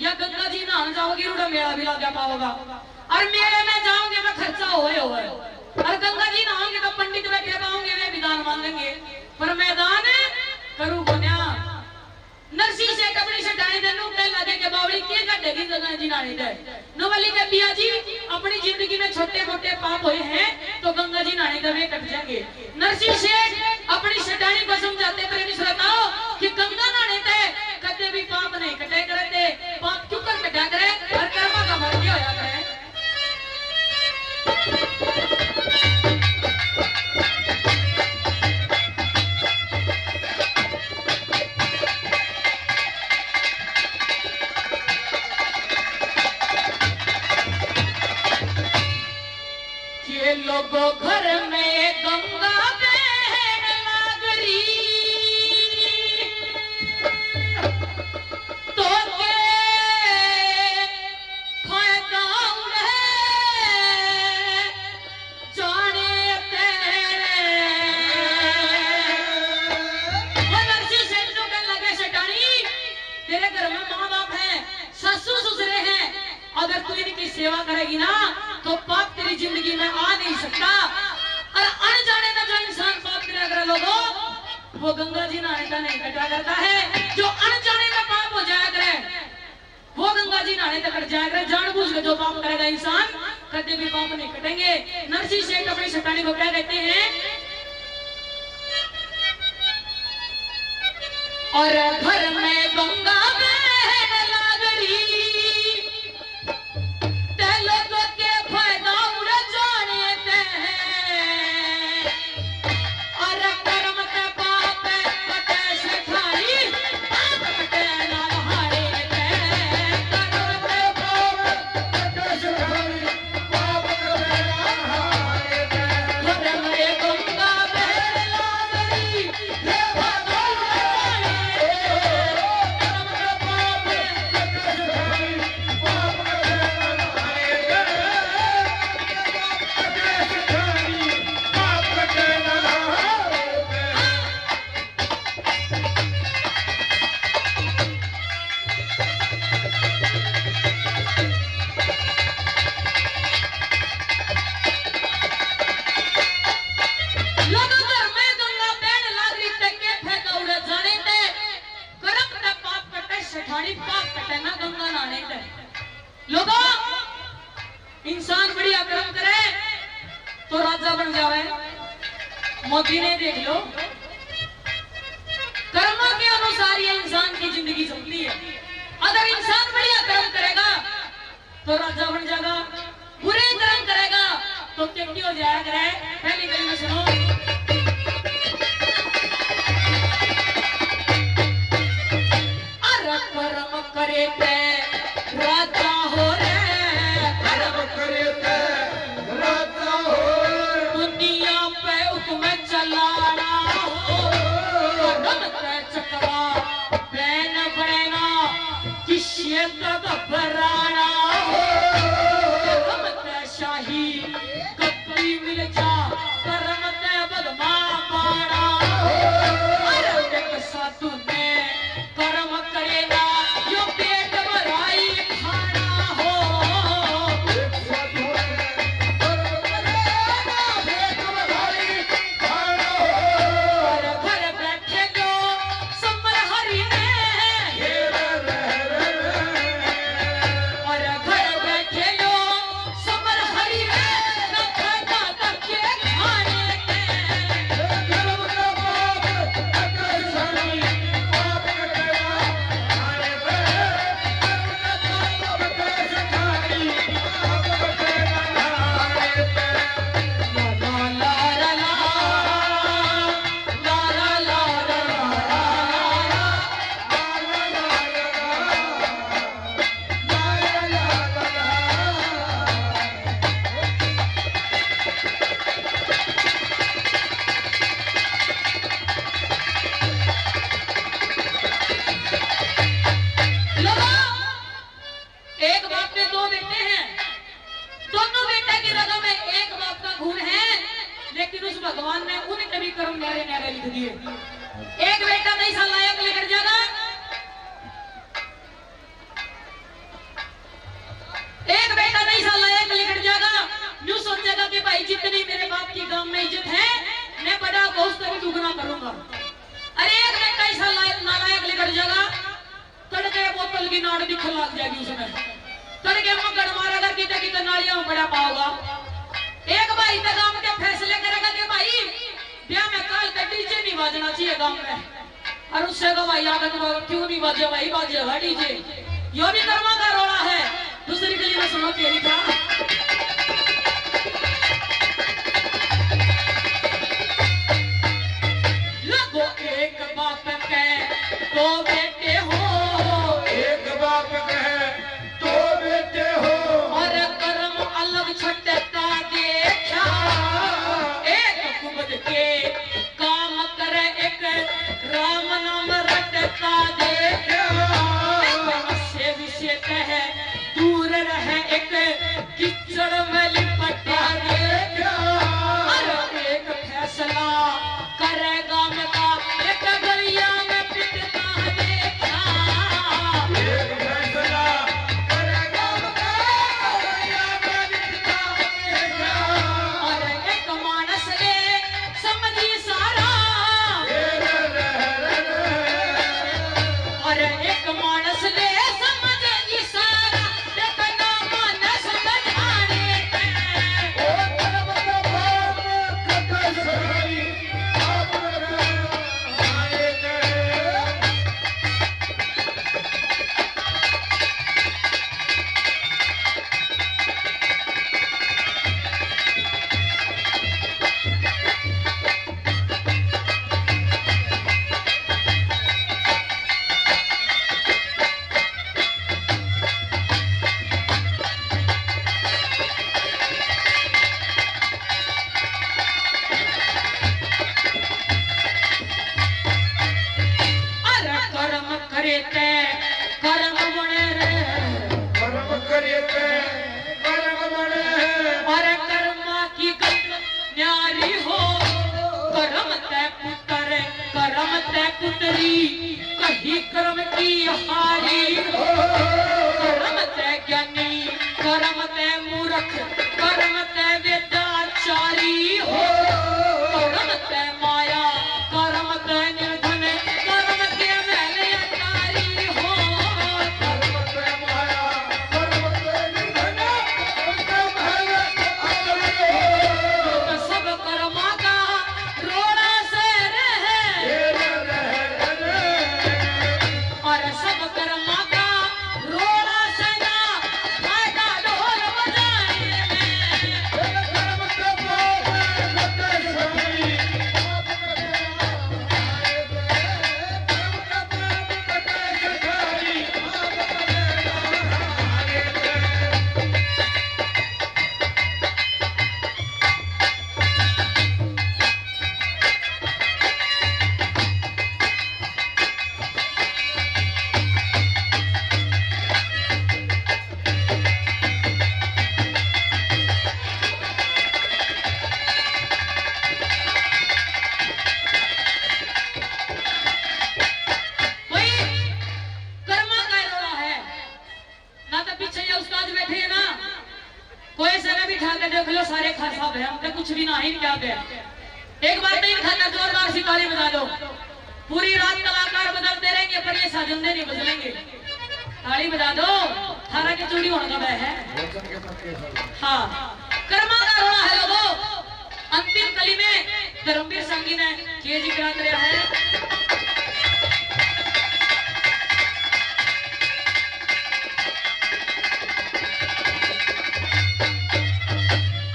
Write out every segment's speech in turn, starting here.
या गंगा जी नहाने जाओगी रूड़ा मेला भी लग जाता होगा, और मेले में जाओगे मैं खर्चा होए और गंगा जी नहाओगे तो पंडित बैठे पाओगे वे विधान मांगेंगे, पर मैदान करू बन्या नरसी से कपड़ी से डाली दे नु कह लगे के बावली के गड्ढेगी गंगा जी नहाने दे नवली के पिया जी अपनी जिंदगी में छोटे मोटे पाप हुए हैं तो गंगा जी नहाने का वे कट जाएंगे। नरसी से अपनी शैतानी को समझाते प्रेमी श्रोताओ कि गंगा नहाने ते कदे भी पाप नहीं कटे करते, पाप क्यों कर कटा करे और कर्म का फल क्या होया करे। ये लोगों घर में गंगा बहन लागरी तो के फायदा जाने नरसी सेठ जो कहने लगे सेठानी तेरे घर में माँ बाप है ससुर ससुरे हैं, अगर तू इनकी सेवा करेगी ना तो पाप तेरी जिंदगी में आ नहीं सकता। और अनजाने का जो इंसान पाप किया करे लोगों वो गंगा जी नहाने का नहीं कटा करता है, जो अनजाने में पाप हो जाया करे वो गंगा जी नहाने तक कट जाया करे। जानबूझ के जो पाप करेगा इंसान कभी भी पाप नहीं कटेंगे। नरसी सेठ अपनी शैतानी को क्या कहते हैं, और घर में गंगा बहन लागरी इंसान बढ़िया कर्म करे तो राजा बन जावे। मोदी ने देख लो कर्म के अनुसार ये इंसान की जिंदगी चलती है। अगर इंसान बढ़िया कर्म करेगा तो राजा बन जाएगा, बुरे कर्म करेगा तो टिट्टी हो जाया करे। पहली गली में सुनो, अरे कर्म करे ते राजा हो रे, कर्म करे ते राजा हो, दुनिया पे हुक्म चलाना हो, कर्म ते चकवा बैन बना किसी का घबराना हो, कर्म ते शाही कभी मिल जा, कर्म ते बदमा पाना हो। अरे एक साधु ने कर्म करेगा यो पेट भराई खाना हो, पेट भराई खाना हो। और घर बैठे जो समर हरि ने, और घर बैठे जो समर हरि ने न खाता तके खाने के, एक बाप के दो बेटे हैं, दोनों बेटे की रगों में एक बाप का खून है, लेकिन उस भगवान ने उनके भी कर्म न्यारे न्यारे लिख दिए। एक बेटा नहीं सा लायक लेकर जाना, की नाड़ दिखने लग जाएगी उसमें। तड़के मगड़ मारा कर किते किते नालियां में पड़ा पाओगा। एक भाई तो गांव के फैसले करेगा कि भाई ब्याह में काल का डीजे नहीं बजना चाहिए गांव में। और उससे का भाई आकर क्यों नहीं बजे भाई, बजेगा डीजे। यो भी कर्मा का रोड़ा है। दूसरी गली में सुनो क्या लिखा। लगो एक बाप के दो बेटे हो, एक बाप के दो बेटे हो, और कर्म अलग छटता देखा। एक कुबद के काम करे, एक राम नाम रटता देखा। से विषय है दूर रहे, एक किचड़ में लिपटा देखा। और एक फैसला करेगा मता, एक गलिया में पिटता देखा। एक फैसला करेगा मता, गलिया में पिटता देखा। और एक मानस ले समझी सारा, और एक मानस ले समझी सारा। देखना मानस समझाने पे। ओ धर्म का बाप कटे सहाई, आप आए गए। अरे कर्म करे ते कर्म बने रे, कर्म करिए ते कर्म बने। अरे कर्मा की गत न्यारी हो। कर्म ते पुत्र कर्म ते पुत्री, कहीं कर्म की हारी हो। कर्म ते ज्ञानी कर्म ते मूर्ख, कर्म ते वेदाचारी हो। कर्म ते माया कर्म ते निर्धन, कर्म के मेले अटारी हो। कर्म ते माया, कर्म ते निधन, उनके महल आए हो। सब कर्मा का रोड़ा से रहे, और सब कर्मा का रोड़ा से ना फायदा ढोल बजाने में। वही कर्मा का रोड़ा है ना। तो पीछे ये उस्ताद बैठे हैं ना, कोई से ना बिठा के देख लो, सारे खासा है, हम तो कुछ भी ना ही क्या दे। एक बार नहीं खाता, जोरदार सी ताली बजा दो। पूरी रात कलाकार बदलते रहेंगे पर ये साजंदे नहीं बदलेंगे। ताली बजा दो, थारा की चूड़ी होने का है। हाँ, कर्मा का रोड़ा है लोगों। अंतिम कली में धर्मवीर संगी ने ये जिक्र किया है।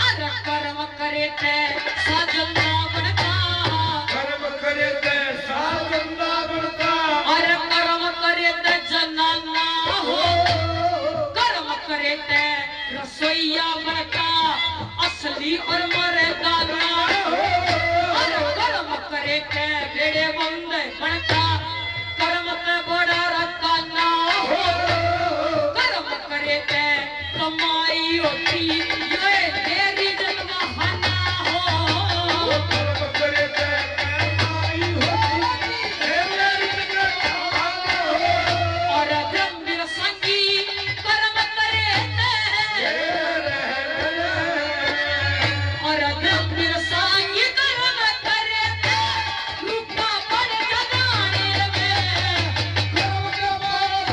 अरे कर्म करे ते साजंदा बनता, कर्म करे ते साजंदा बनता। अरे कर्म करे ते जनाना हो। कर्म करे ते रसोईया बनता, असली और मर्दाना हो। अरे कर्म करे ते बेड़े बंद बनता, कर्म पे बड़ा रकाना हो। कर्म करे ते कमाई होती, ये तेरी जनवाहना हो। कर्म करे ते कमाई होती, ये मेरी जगह हो। और धर्मवीर संगी कर्म करे ते, और धर्मवीर संगी कर्म करे ते, रुका पड़ जगाने में। कर्म के बाद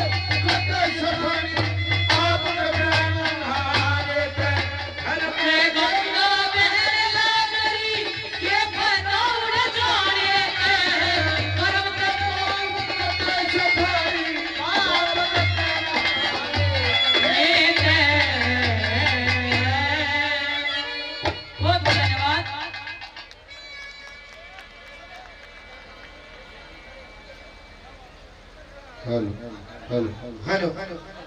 हेलो